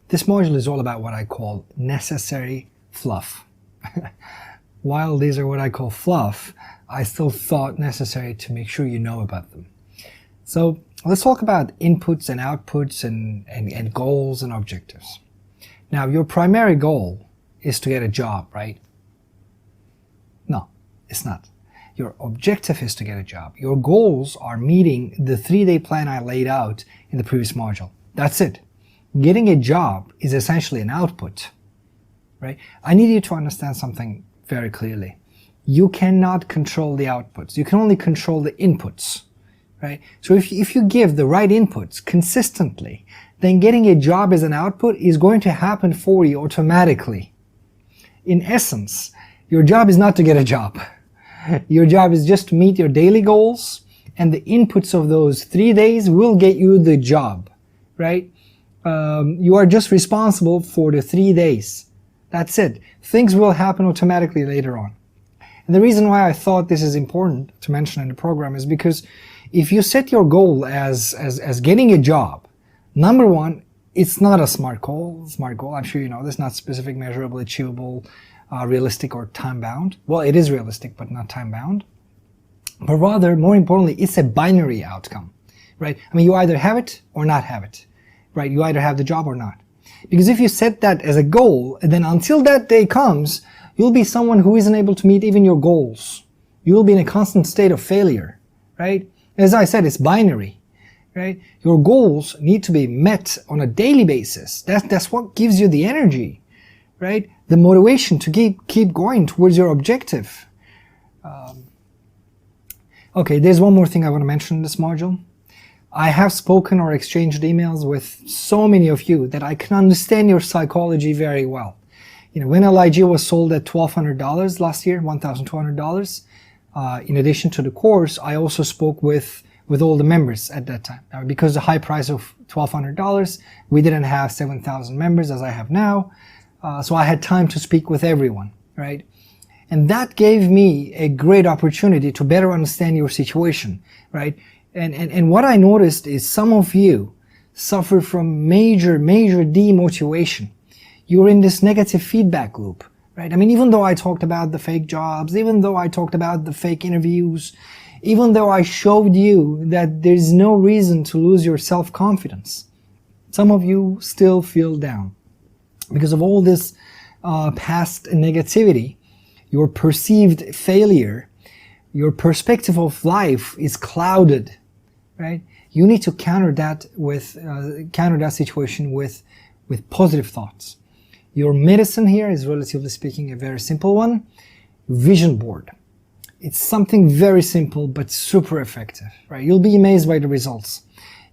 This module is all about what I call necessary fluff. While these are what I call fluff, I still thought necessary to make sure you know about them. So let's talk about inputs and outputs and goals and objectives. Now, your primary goal is to get a job, right? No, it's not. Your objective is to get a job. Your goals are meeting the 3-day plan I laid out in the previous module. That's it. Getting a job is essentially an output, right? I need you to understand something very clearly. You cannot control the outputs. You can only control the inputs, right? So if you give the right inputs consistently, then getting a job as an output is going to happen for you automatically. In essence, your job is not to get a job. Your job is just to meet your daily goals, and the inputs of those 3 days will get you the job, right? You are just responsible for the 3 days. That's it. Things will happen automatically later on. And the reason why I thought this is important to mention in the program is because if you set your goal as getting a job, number one, it's not a SMART goal. I'm sure you know this, not specific, measurable, achievable, realistic, or time-bound. Well, it is realistic, but not time-bound. But rather, more importantly, it's a binary outcome, right? I mean, you either have it or not have it, right? You either have the job or not. Because if you set that as a goal, then until that day comes, you'll be someone who isn't able to meet even your goals. You will be in a constant state of failure, right? As I said, it's binary, right? Your goals need to be met on a daily basis. That's what gives you the energy, right? The motivation to keep going towards your objective. Okay, there's one more thing I want to mention in this module. I have spoken or exchanged emails with so many of you that I can understand your psychology very well. You know, when LIG was sold at $1,200 last year, $1,200, in addition to the course, I also spoke with all the members at that time. Now, because the high price of $1,200, we didn't have 7,000 members as I have now. So I had time to speak with everyone, right? And that gave me a great opportunity to better understand your situation, right? And what I noticed is some of you suffer from major demotivation. You're in this negative feedback loop, right? I mean, even though I talked about the fake jobs, even though I talked about the fake interviews, even though I showed you that there's no reason to lose your self-confidence, some of you still feel down. Because of all this past negativity, your perceived failure, your perspective of life is clouded, right? You need to counter that situation with positive thoughts. Your medicine here is, relatively speaking, a very simple one. Vision board. It's something very simple but super effective, right? You'll be amazed by the results.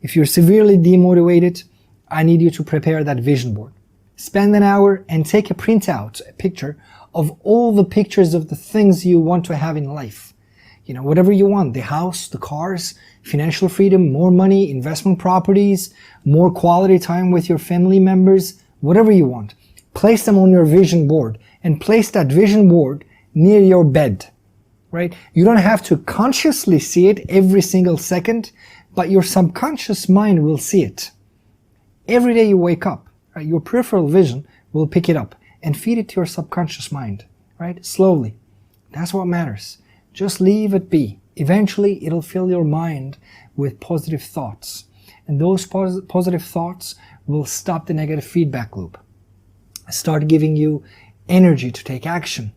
If you're severely demotivated, I need you to prepare that vision board. Spend an hour and take a printout, a picture of all the pictures of the things you want to have in life. You know, whatever you want, the house, the cars, financial freedom, more money, investment properties, more quality time with your family members, whatever you want. Place them on your vision board and place that vision board near your bed, right? You don't have to consciously see it every single second, but your subconscious mind will see it. Every day you wake up, right, your peripheral vision will pick it up and feed it to your subconscious mind, right? Slowly. That's what matters. Just leave it be. Eventually, it'll fill your mind with positive thoughts. And those positive thoughts will stop the negative feedback loop. Start giving you energy to take action,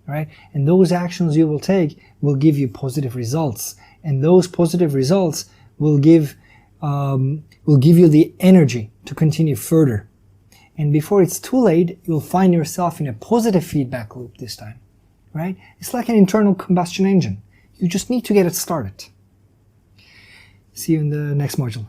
right? And those actions you will take will give you positive results. And those positive results will give you the energy to continue further. And before it's too late, you'll find yourself in a positive feedback loop this time, right? It's like an internal combustion engine. You just need to get it started. See you in the next module.